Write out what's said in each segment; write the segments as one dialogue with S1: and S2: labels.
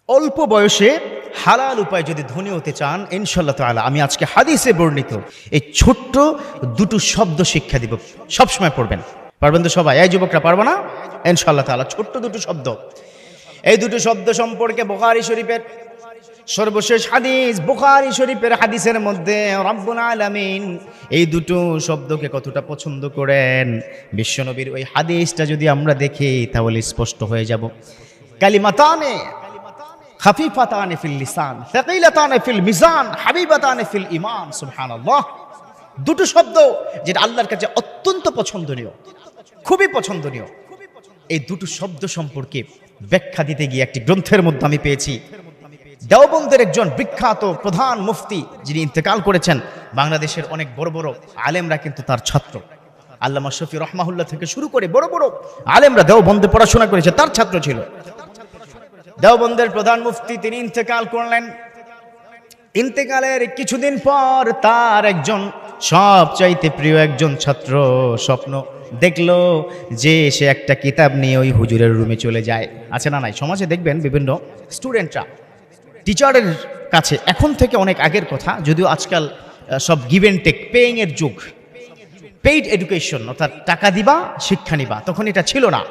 S1: অল্প বয়সে হালাল উপায় যদি ধনী হতে চান, ইনশাআল্লাহ তাআলা আমি আজকে হাদিসে বর্ণিত এই ছোট্ট দুটো শব্দ শিক্ষা দিব, সবসময় পড়বেন। পারবেন তো সবাই? এই যুবকরা পারবো না? ইনশাআল্লাহ তাআলা ছোট্ট দুটো শব্দ, এই দুটো শব্দ সম্পর্কে বুখারী শরীফের সর্বশেষ হাদিস, বুখারী শরীফের হাদিসের মধ্যে রব্বুল আলামিন এই দুটো শব্দকে কতটা পছন্দ করেন, বিশ্বনবীর ওই হাদিসটা যদি আমরা দেখি তাহলে স্পষ্ট হয়ে যাব। কালিমাতানে খাফিফাতানে feel Lisan সাকিলাতানে feel Mizan হাবিবাতানে feel ঈমান। সুবহানাল্লাহ। দুটো শব্দ যেটা আল্লাহর কাছে অত্যন্ত পছন্দনীয়, খুবই পছন্দনীয়। এই দুটো শব্দ সম্পর্কে ব্যাখ্যা দিতে গিয়ে একটি গ্রন্থের মধ্যে আমি পেয়েছি, দেওবন্দের একজন বিখ্যাত প্রধান মুফতি যিনি ইন্তেকাল করেছেন, বাংলাদেশের অনেক বড় বড় আলেমরা কিন্তু তার ছাত্র। আল্লামা শফি রহমাহুল্লাহ থেকে শুরু করে বড় বড় আলেমরা দেওবন্দে পড়াশোনা করেছে, তার ছাত্র ছিল। দেওবন্দের প্রধান মুফতি তিনি ইন্তেকাল করলেন। ইন্তেকালের কিছুদিন পর তার একজন সবচাইতে প্রিয় একজন ছাত্র স্বপ্ন দেখলো যে সে একটা কিতাব নিয়ে ওই হুজুরের রুমে চলে যায়। আছে না নাই? সমাজে দেখবেন বিভিন্ন স্টুডেন্টরা টিচারের কাছে, এখন থেকে অনেক আগের কথা, যদিও আজকাল সব গিভ অ্যান্ড টেক, পেইং এর যুগ, পেইড এডুকেশন, অর্থাৎ টাকা দিবা শিক্ষা নিবা, তখন এটা ছিল না।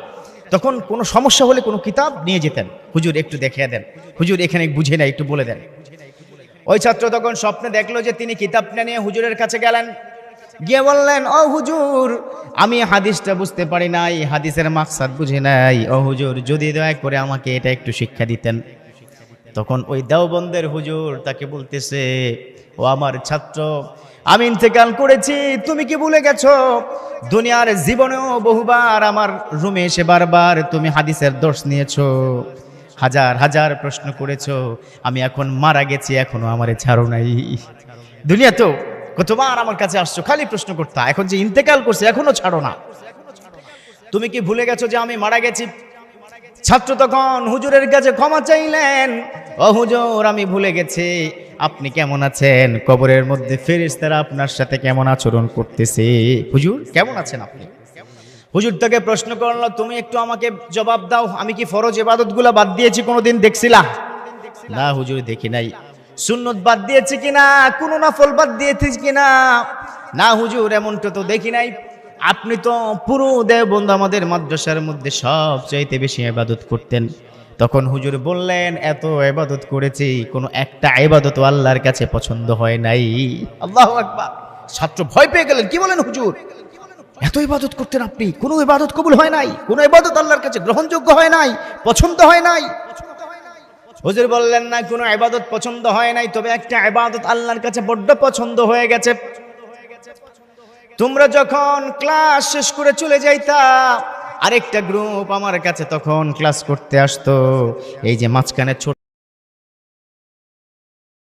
S1: তখন কোনো সমস্যা হলে কোনো কিতাব নিয়ে যেতেন, হুজুর একটু দেখিয়ে দেন, হুজুর এখানে বুঝে না একটু বলে দেন। ওই ছাত্র তখন স্বপ্নে দেখলো যে তিনি কিতাবটা নিয়ে হুজুরের কাছে গেলেন, গিয়ে বললেন, ও হুজুর, আমি হাদিসটা বুঝতে পারি নাই, হাদিসের মাকসাদ বুঝি নাই, ও হুজুর যদি দয়া করে আমাকে এটা একটু শিক্ষা দিতেন। তখন ওই দেওবন্দের হুজুর তাকে বলতেছে, ও আমার ছাত্র, আমি ইন্তেকাল করেছি, তুমি কি ভুলে গেছো? দুনিয়ার জীবনেও বহুবার আমার রুমে এসে বারবার তুমি হাদিসের দর্শ নিয়েছো, হাজার হাজার প্রশ্ন করেছো, আমি এখন মারা গেছি, এখনো আমারে ছাড়ো নাই। দুনিয়া তো কতবার আমার কাছে আসছো, খালি প্রশ্ন করতা, এখন যে ইন্তেকাল করছে এখনো ছাড়ো না, তুমি কি ভুলে গেছো যে আমি মারা গেছি? ছাত্র তখন হুজুরের কাছে ক্ষমা চাইলেন, ও হুজুর আমি ভুলে গেছি, আপনি কেমন আছেন? কবরের মধ্যে ফেরেশতারা আপনার সাথে কেমন আচরণ করতেছে, হুজুর কেমন আছেন আপনি? হুজুর তাকে প্রশ্ন করলো, তুমি একটু আমাকে জবাব দাও, আমি কি ফরজ ইবাদতগুলো বাদ দিয়েছি কোনোদিন দেখছিলা? না হুজুর দেখি নাই। সুন্নত বাদ দিয়েছি কিনা, কোনো নফল বাদ দিয়েছি কিনা? না হুজুর এমনটা তো দেখি নাই। আপনি তো পুরো দেওবন্দ আমাদের মাদ্রাসার মধ্যে সবচাইতে বেশি ইবাদত করতেন। তখন হুজুর বললেন, এত ইবাদত করেছি, কোনো একটা ইবাদত আল্লাহর কাছে পছন্দ হয় নাই। আল্লাহু আকবার। ছাত্র ভয় পেয়ে গেলেন, কি বলেন হুজুর, এত ইবাদত করতেন আপনি, কোনো ইবাদত কবুল হয় নাই, কোনো ইবাদত আল্লাহর কাছে গ্রহণযোগ্য হয় নাই, পছন্দ হয় নাই? হুজুর বললেন, না কোনো ইবাদত পছন্দ হয় নাই, তবে একটা ইবাদত আল্লাহর কাছে বড্ড পছন্দ হয়ে গেছে। তোমরা যখন ক্লাস শেষ করে চলে যাইতা, আরেকটা গ্রুপ আমার কাছে তখন ক্লাস করতে আসতো, এই যে মাঝখানে ছোট